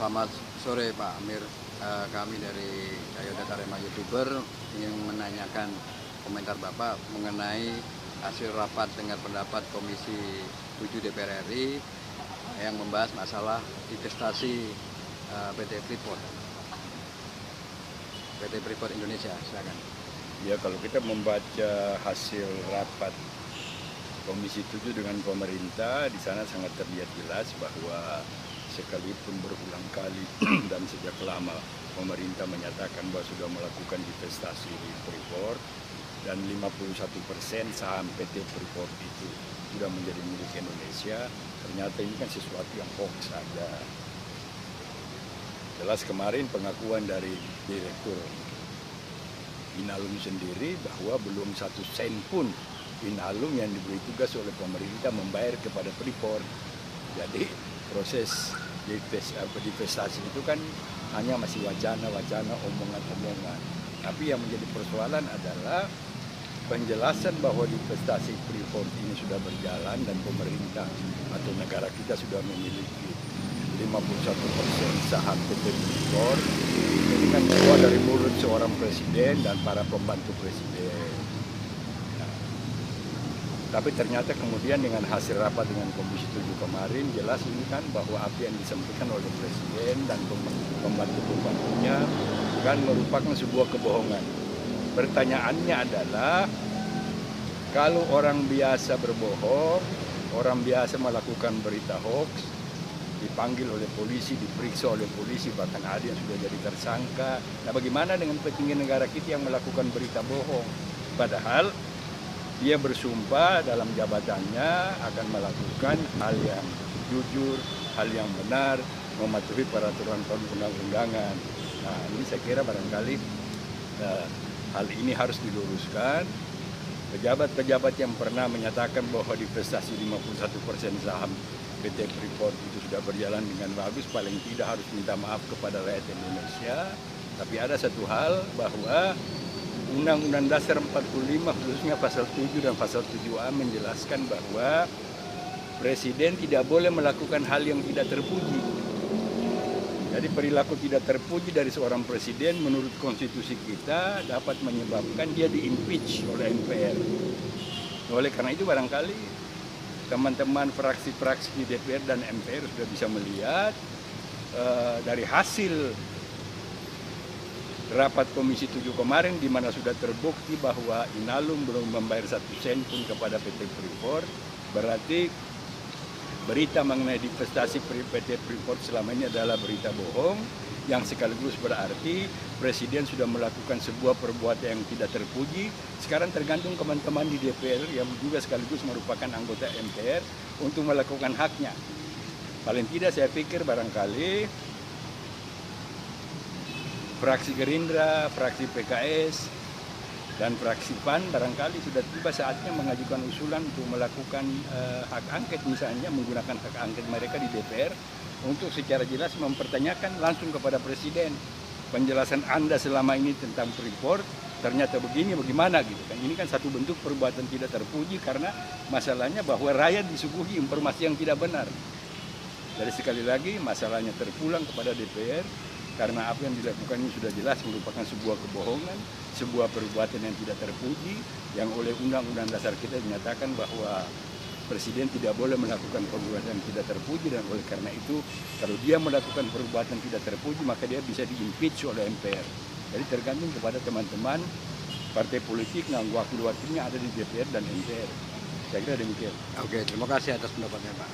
Selamat sore Pak Amir. Kami dari Cayo Data Rema YouTuber ingin menanyakan komentar Bapak mengenai hasil rapat dengar pendapat Komisi 7 DPR RI yang membahas masalah investasi PT Freeport Indonesia. Silakan. Ya, kalau kita membaca hasil rapat Komisi 7 dengan pemerintah, di sana sangat terlihat jelas bahwa sekalipun berulang kali dan sejak lama pemerintah menyatakan bahwa sudah melakukan investasi di Freeport dan 51% saham PT Freeport itu sudah menjadi milik Indonesia, ternyata ini kan sesuatu yang hoax saja. Jelas kemarin pengakuan dari Direktur Inalum sendiri bahwa belum 1 sen pun Inalum yang diberi tugas oleh pemerintah membayar kepada Freeport. Jadi proses divestasi itu kan hanya masih wacana-wacana, omongan-omongan. Tapi yang menjadi persoalan adalah penjelasan bahwa divestasi Freeport ini sudah berjalan dan pemerintah atau negara kita sudah memiliki 51% saham PT Freeport. Ini kan keluar dari mulut seorang presiden dan para pembantu presiden. Tapi ternyata kemudian dengan hasil rapat dengan Komisi 7 kemarin jelas ini kan bahwa apa yang disampaikan oleh Presiden dan pembantu-pembantunya kan merupakan sebuah kebohongan. Pertanyaannya adalah kalau orang biasa berbohong, orang biasa melakukan berita hoax, dipanggil oleh polisi, diperiksa oleh polisi, bahkan ada yang sudah jadi tersangka. Nah, bagaimana dengan petinggi negara kita yang melakukan berita bohong? Padahal dia bersumpah dalam jabatannya akan melakukan hal yang jujur, hal yang benar, mematuhi peraturan perundang-undangan. Nah, ini saya kira barangkali hal ini harus diluruskan. Pejabat-pejabat yang pernah menyatakan bahwa divestasi 51% saham PT Freeport itu sudah berjalan dengan bagus, paling tidak harus minta maaf kepada rakyat Indonesia. Tapi ada satu hal bahwa Undang-Undang Dasar 45 khususnya pasal 7 dan pasal 7A menjelaskan bahwa Presiden tidak boleh melakukan hal yang tidak terpuji. Jadi perilaku tidak terpuji dari seorang Presiden menurut konstitusi kita dapat menyebabkan dia di-impeach oleh MPR. Oleh karena itu barangkali teman-teman fraksi-fraksi di DPR dan MPR sudah bisa melihat dari hasil rapat Komisi 7 kemarin di mana sudah terbukti bahwa Inalum belum membayar 1 sen pun kepada PT Freeport, berarti berita mengenai divestasi PT Freeport selama ini adalah berita bohong yang sekaligus berarti Presiden sudah melakukan sebuah perbuatan yang tidak terpuji. Sekarang tergantung teman-teman di DPR yang juga sekaligus merupakan anggota MPR untuk melakukan haknya. Paling tidak saya pikir barangkali fraksi Gerindra, fraksi PKS, dan fraksi PAN barangkali sudah tiba saatnya mengajukan usulan untuk melakukan hak angket, misalnya menggunakan hak angket mereka di DPR untuk secara jelas mempertanyakan langsung kepada Presiden penjelasan Anda selama ini tentang Freeport ternyata begini, bagaimana gitu kan. Ini kan satu bentuk perbuatan tidak terpuji karena masalahnya bahwa rakyat disuguhi informasi yang tidak benar. Jadi sekali lagi masalahnya terpulang kepada DPR. Karena apa yang dilakukan ini sudah jelas merupakan sebuah kebohongan, sebuah perbuatan yang tidak terpuji, yang oleh Undang-Undang Dasar kita dinyatakan bahwa Presiden tidak boleh melakukan perbuatan yang tidak terpuji, dan oleh karena itu kalau dia melakukan perbuatan tidak terpuji maka dia bisa di-impeach oleh MPR. Jadi tergantung kepada teman-teman partai politik yang wakil-wakilnya ada di DPR dan MPR. Saya kira demikian. Oke, terima kasih atas pendapatnya Pak.